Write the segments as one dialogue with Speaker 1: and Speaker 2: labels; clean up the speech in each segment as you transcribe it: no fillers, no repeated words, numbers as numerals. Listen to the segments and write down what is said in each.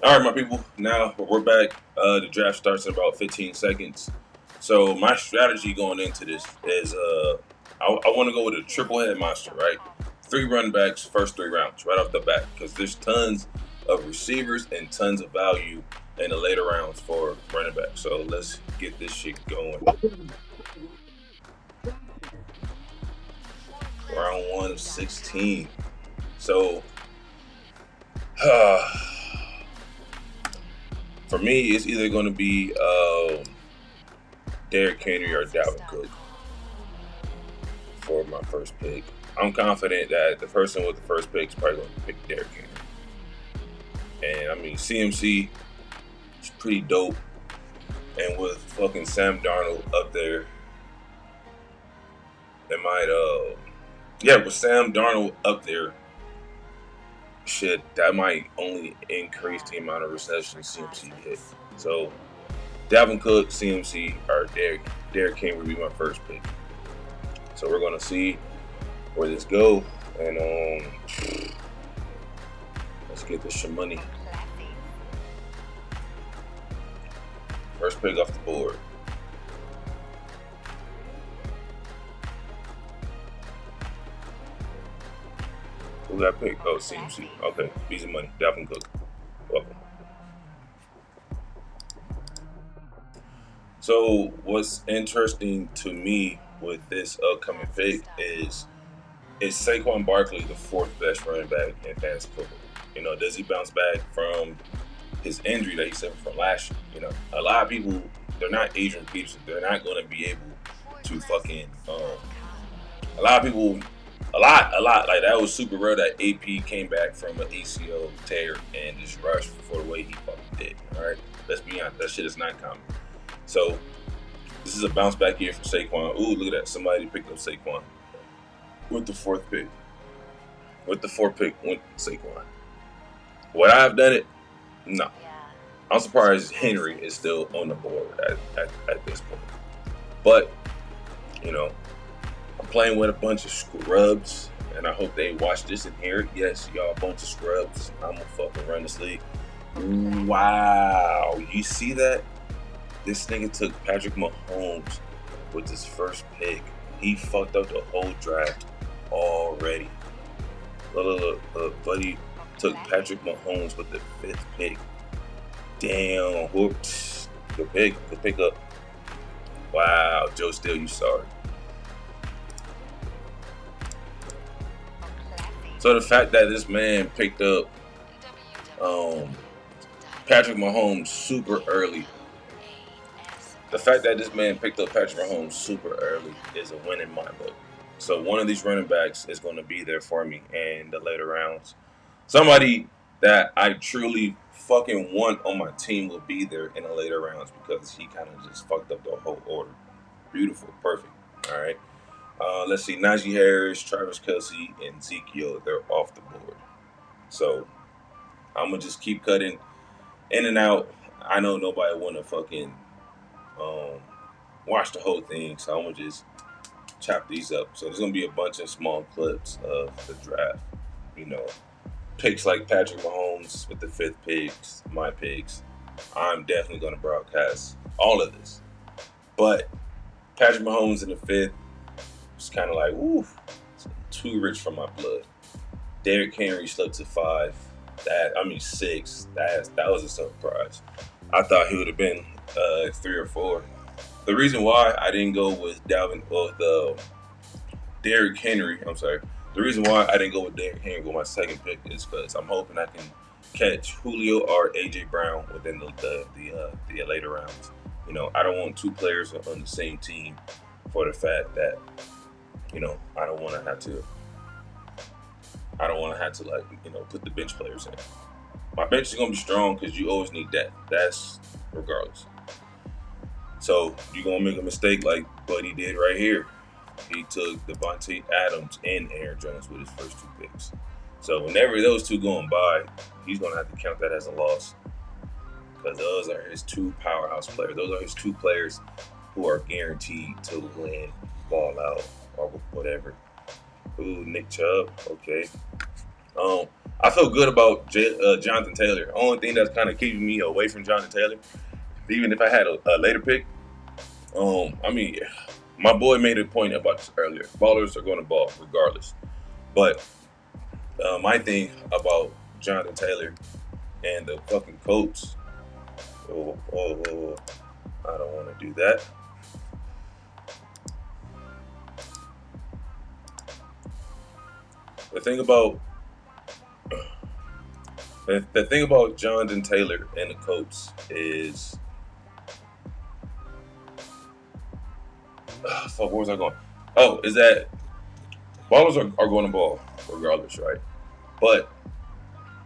Speaker 1: All right, my people. Now we're back. The draft starts in about 15 seconds. So my strategy going into this is I want to go with a triple head monster, right? Three running backs, first three rounds, right off the bat, because there's tons of receivers and tons of value in the later rounds for running back. So let's get this shit going. Round one of 16. So for me, it's either going to be Derrick Henry or Dalvin Cook for my first pick. I'm confident that the person with the first pick is probably going to pick Derrick Henry. And I mean, CMC is pretty dope. And with fucking Sam Darnold up there, it might, yeah, with Sam Darnold up there, shit, that might only increase the amount of receptions CMC hit. So, Dalvin Cook, CMC, or Derrick Henry would be my first pick. So we're gonna see where this go, and let's get this shit money. First pick off the board. Who got picked? Oh, CMC. Okay, easy money. Dalvin Cook. Welcome. So what's interesting to me with this upcoming pick is Saquon Barkley the fourth best running back in fantasy football? You know, does he bounce back from his injury that he suffered from last year? You know, a lot of people, they're not Adrian Peterson. They're not going to be able to fucking. A lot of people, a lot. Like that was super rare that AP came back from an ACL tear and just rushed for the way he fucking did. All right, let's be honest. That shit is not common. So this is a bounce back year for Saquon. Ooh, look at that. Somebody picked up Saquon with the fourth pick. With the fourth pick went Saquon. Would I have done it? No. I'm surprised Henry is still on the board at this point. But, you know, I'm playing with a bunch of scrubs, and I hope they watch this and hear it. Yes, y'all a bunch of scrubs. I'm gonna fucking run this league. Wow. You see that? This nigga took Patrick Mahomes with his first pick. He fucked up the whole draft already. Look, buddy took Patrick Mahomes with the fifth pick. Damn, whoops. Good pick. Good pick up. Wow, Joe Steele, you sorry. So the fact that this man picked up um, Patrick Mahomes super early, the fact that this man picked up Patrick Mahomes super early is a win in my book. So one of these running backs is going to be there for me in the later rounds. Somebody that I truly fucking want on my team will be there in the later rounds because he kind of just fucked up the whole order. Beautiful, perfect. All right. Let's see. Najee Harris, Travis Kelce, and Ezekiel, they're off the board. So I'm gonna just keep cutting in and out. I know nobody wanna fucking um, watch the whole thing, so I'm gonna just chop these up. So there's gonna be a bunch of small clips of the draft. You know, picks like Patrick Mahomes with the fifth picks, my picks. I'm definitely gonna broadcast all of this. But Patrick Mahomes in the fifth was kind of like, ooh, too rich for my blood. Derrick Henry slipped to five. Six. That was a surprise. I thought he would have been three or four. The reason why I didn't go with Derrick Henry. I'm sorry. The reason why I didn't go with Derrick Henry with my second pick is because I'm hoping I can catch Julio or AJ Brown within the later rounds. You know, I don't want two players on the same team for the fact that I don't want to have to. I don't want to have to put the bench players in. My bench is gonna be strong because you always need that. That's regardless. So you're gonna make a mistake like Buddy did right here. He took Devontae Adams and Aaron Jones with his first two picks. So whenever those two going by, he's gonna have to count that as a loss because those are his two powerhouse players. Those are his two players who are guaranteed to win, ball out, or whatever. Ooh, Nick Chubb. Okay. I feel good about Jonathan Taylor. Only thing that's kind of keeping me away from Jonathan Taylor, even if I had a later pick, I mean, my boy made a point about this earlier. Ballers are going to ball regardless. But my thing about Jonathan Taylor and the fucking Colts, I don't want to do that. The thing about the thing about Jonathan Taylor and the Colts is, fuck, where was I going? Oh, is that ballers are going to ball regardless, right? But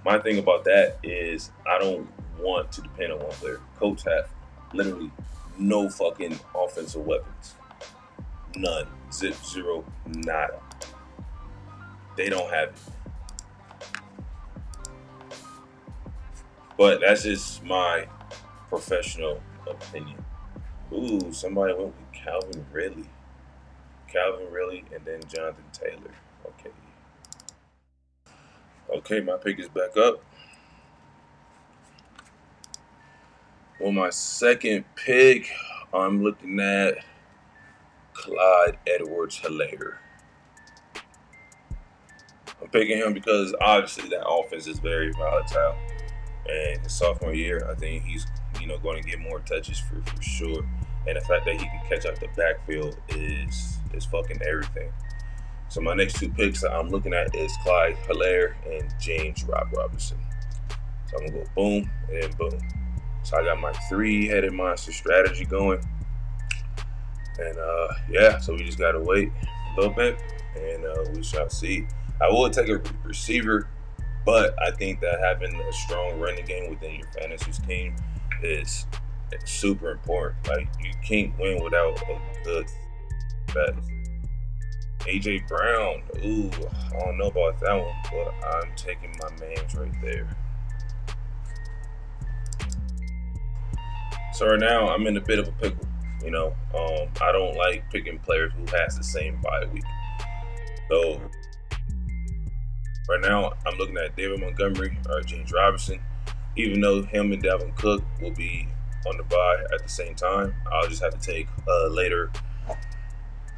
Speaker 1: my thing about that is I don't want to depend on one player. Colts have literally no fucking offensive weapons. None. Zip, zero, nada. They don't have it. But that's just my professional opinion. Ooh, somebody went with Calvin Ridley. Calvin Ridley and then Jonathan Taylor. Okay. Okay, my pick is back up. Well, my second pick, I'm looking at Clyde Edwards-Helaire. I'm picking him because obviously that offense is very volatile. And his sophomore year, I think he's going to get more touches for sure. And the fact that he can catch out the backfield is fucking everything. So my next two picks that I'm looking at is Clyde Helaire and James Robinson. So I'm gonna go boom and then boom. So I got my three-headed monster strategy going. And yeah, so we just gotta wait a little bit and we shall see. I will take a receiver, but I think that having a strong running game within your fantasy team is super important. Like, you can't win without a good bet. AJ Brown, ooh, I don't know about that one, but I'm taking my man's right there. So right now I'm in a bit of a pickle. I don't like picking players who has the same bye week. So right now I'm looking at David Montgomery or James Robinson. Even though him and Dalvin Cook will be on the bye at the same time, I'll just have to take later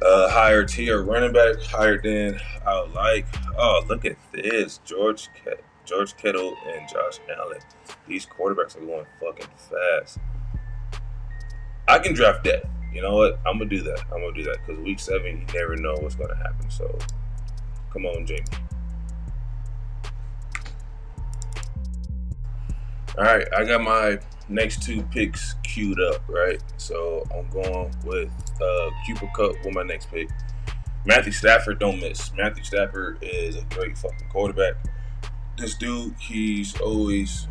Speaker 1: higher tier running back, higher than I would like. Oh, look at this. George Kittle and Josh Allen. These quarterbacks are going fucking fast. I can draft depth. You know what? I'm going to do that because week 7, you never know what's going to happen. So, come on, Jamie. All right, I got my next two picks queued up, right? So I'm going with Cooper Kupp with my next pick. Matthew Stafford, don't miss. Matthew Stafford is a great fucking quarterback. This dude, he's always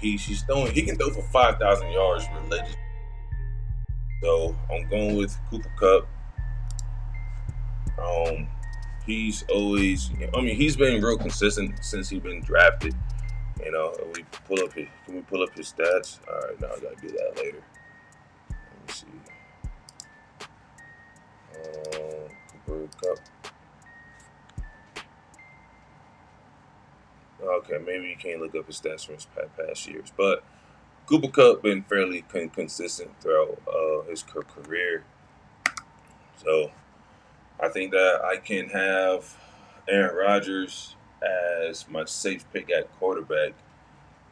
Speaker 1: he's throwing. He can throw for 5,000 yards religiously. So I'm going with Cooper Kupp. He's always. He's been real consistent since he's been drafted. Can we pull up his stats? All right, now I gotta do that later. Let me see. Cooper Kupp. Okay, maybe you can't look up his stats from his past years, but Cooper Kupp been fairly consistent throughout his career. So I think that I can have Aaron Rodgers as my safe pick at quarterback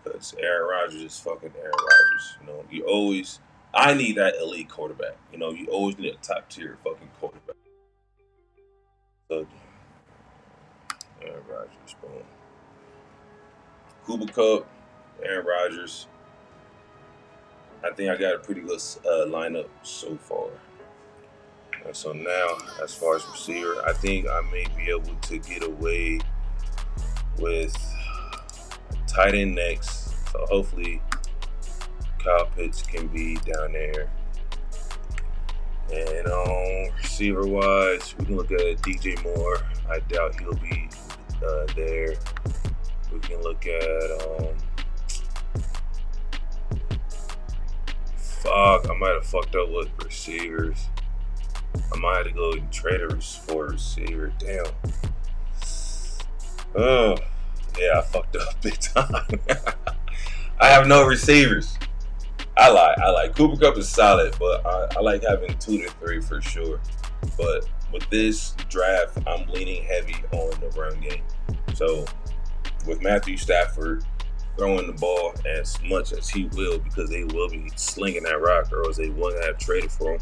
Speaker 1: because Aaron Rodgers is fucking Aaron Rodgers. I need that elite quarterback. You always need a top tier fucking quarterback. So Aaron Rodgers, boom. Cooper Kupp, Aaron Rodgers. I think I got a pretty good lineup so far. And so now, as far as receiver, I think I may be able to get away with tight end next. So hopefully Kyle Pitts can be down there. And receiver wise, we can look at DJ Moore. I doubt he'll be there. We can look at I might have fucked up with receivers. I might have to go and trade for a receiver. Damn. Oh, yeah, I fucked up big time. I have no receivers. I like Cooper Cup is solid, but I like having 2 to 3 for sure. But with this draft, I'm leaning heavy on the run game. So with Matthew Stafford throwing the ball as much as he will, because they will be slinging that rock, or else they wouldn't have traded for him.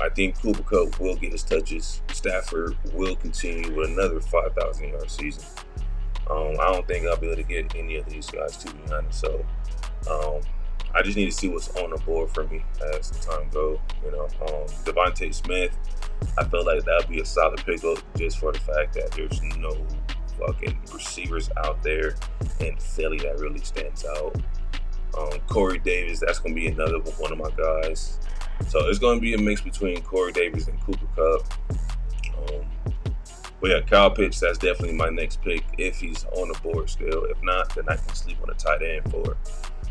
Speaker 1: I think Cooper Cup will get his touches. Stafford will continue with another 5,000-yard season. I don't think I'll be able to get any of these guys, to be honest. So I just need to see what's on the board for me as the time goes. Devontae Smith, I feel like that would be a solid pickup just for the fact that there's no fucking receivers out there in Philly that really stands out. Corey Davis, that's going to be another one of my guys. So it's going to be a mix between Corey Davis and Cooper Cup. But yeah, Kyle Pitts, that's definitely my next pick if he's on the board still. If not, then I can sleep on a tight end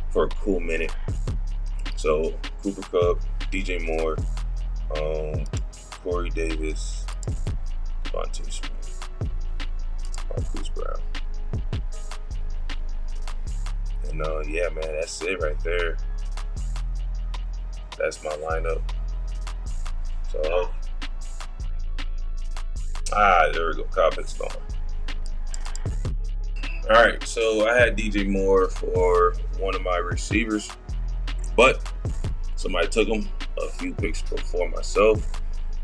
Speaker 1: for a cool minute. So Cooper Cup, DJ Moore, Corey Davis, Devontae Smith, Marquise Brown. And yeah, man, that's it right there. That's my lineup. So, there we go. Kyle Pitts gone. All right, so I had DJ Moore for one of my receivers, but somebody took him a few picks before myself.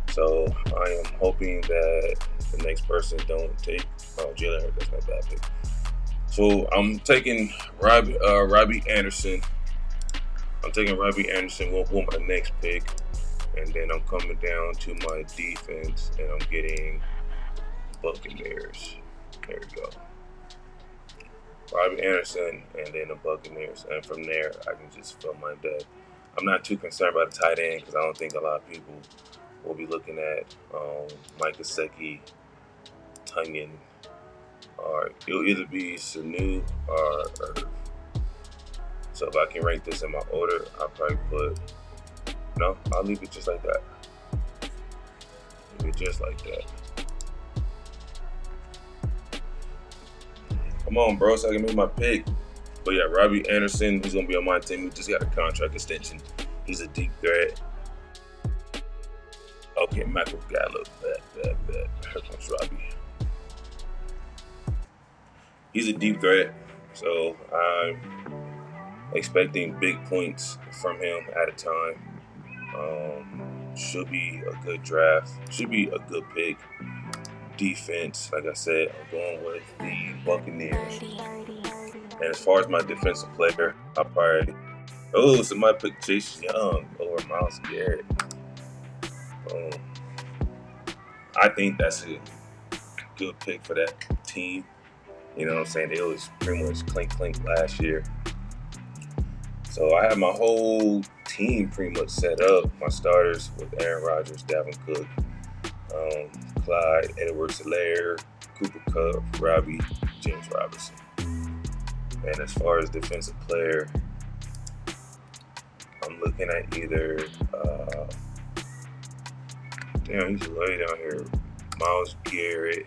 Speaker 1: So I am hoping that the next person don't take Jalen Hurts. That's not a bad pick. So I'm taking Robbie Anderson. I'm taking Robbie Anderson with my next pick, and then I'm coming down to my defense, and I'm getting Buccaneers. There we go. Robbie Anderson, and then the Buccaneers, and from there I can just fill my deck. I'm not too concerned about the tight end because I don't think a lot of people will be looking at Mike Gesicki, Tunyon, or it'll either be Sanu or Irv. So if I can rank this in my order, I'll probably I'll leave it just like that. Leave it just like that. Come on, bro, so I can make my pick. But yeah, Robbie Anderson, he's going to be on my team. He just got a contract extension. He's a deep threat. Okay, Michael Gallup. Bad. Here comes Robbie. He's a deep threat, so I'm expecting big points from him at a time. Should be a good draft. Should be a good pick. Defense, like I said, I'm going with the Buccaneers. And as far as my defensive player, I'll probably somebody pick Chase Young over Myles Garrett. I think that's a good pick for that team. You know what I'm saying? They was pretty much clink last year. So I have my whole team pretty much set up. My starters with Aaron Rodgers, Dalvin Cook, Clyde Edwards-Helaire, Cooper Kupp, Robbie, James Robinson. And as far as defensive player, I'm looking at either he's way down here. Myles Garrett,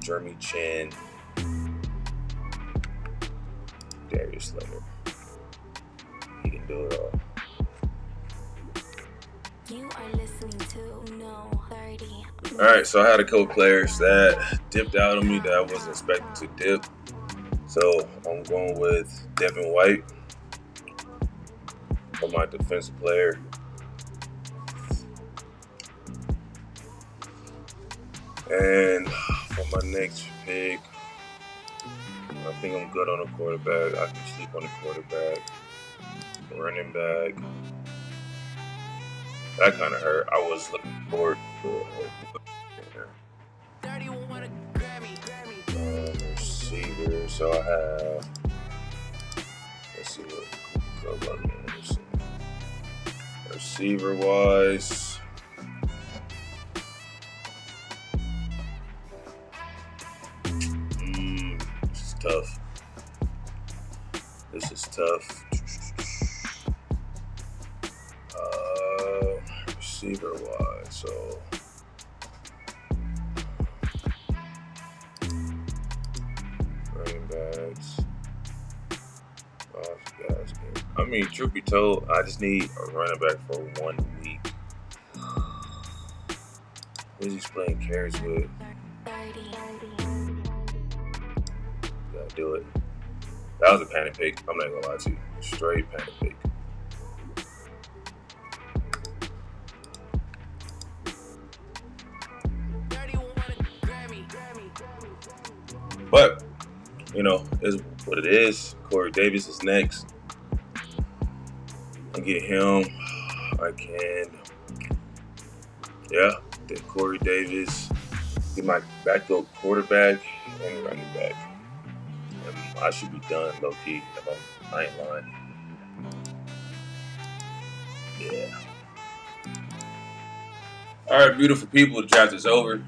Speaker 1: Jeremy Chin, Darius Leonard. He can do it all. You are listening to No 30. All right, so I had a couple players that dipped out on me that I wasn't expecting to dip. So I'm going with Devin White for my defensive player. And for my next pick, I think I'm good on a quarterback. I can sleep on a quarterback. Running back. That kind of hurt. I was looking forward to it. Receiver. So I have. Let's see what Cooper Kupp. Receiver wise. This is tough. Receiver wise, so backs. Guys, I mean, truth be told, I just need a running back for 1 week. Who's he splitting carries with? Gotta do it. That was a panic pick. I'm not gonna lie to you. Straight panic pick. But, you know, is what it is. Corey Davis is next. I get him. I can. Yeah, get Corey Davis. Get my backup quarterback and running back. And I should be done, low key. I ain't lying. Yeah. All right, beautiful people. The draft is over.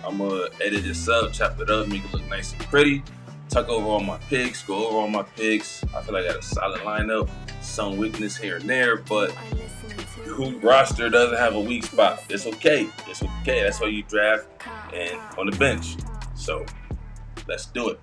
Speaker 1: I'm gonna edit this up, chop it up, make it look nice and pretty. Tuck over all my picks, go over all my picks. I feel like I got a solid lineup. Some weakness here and there, but who roster doesn't have a weak spot? It's okay. It's okay. That's why you draft and on the bench. So let's do it.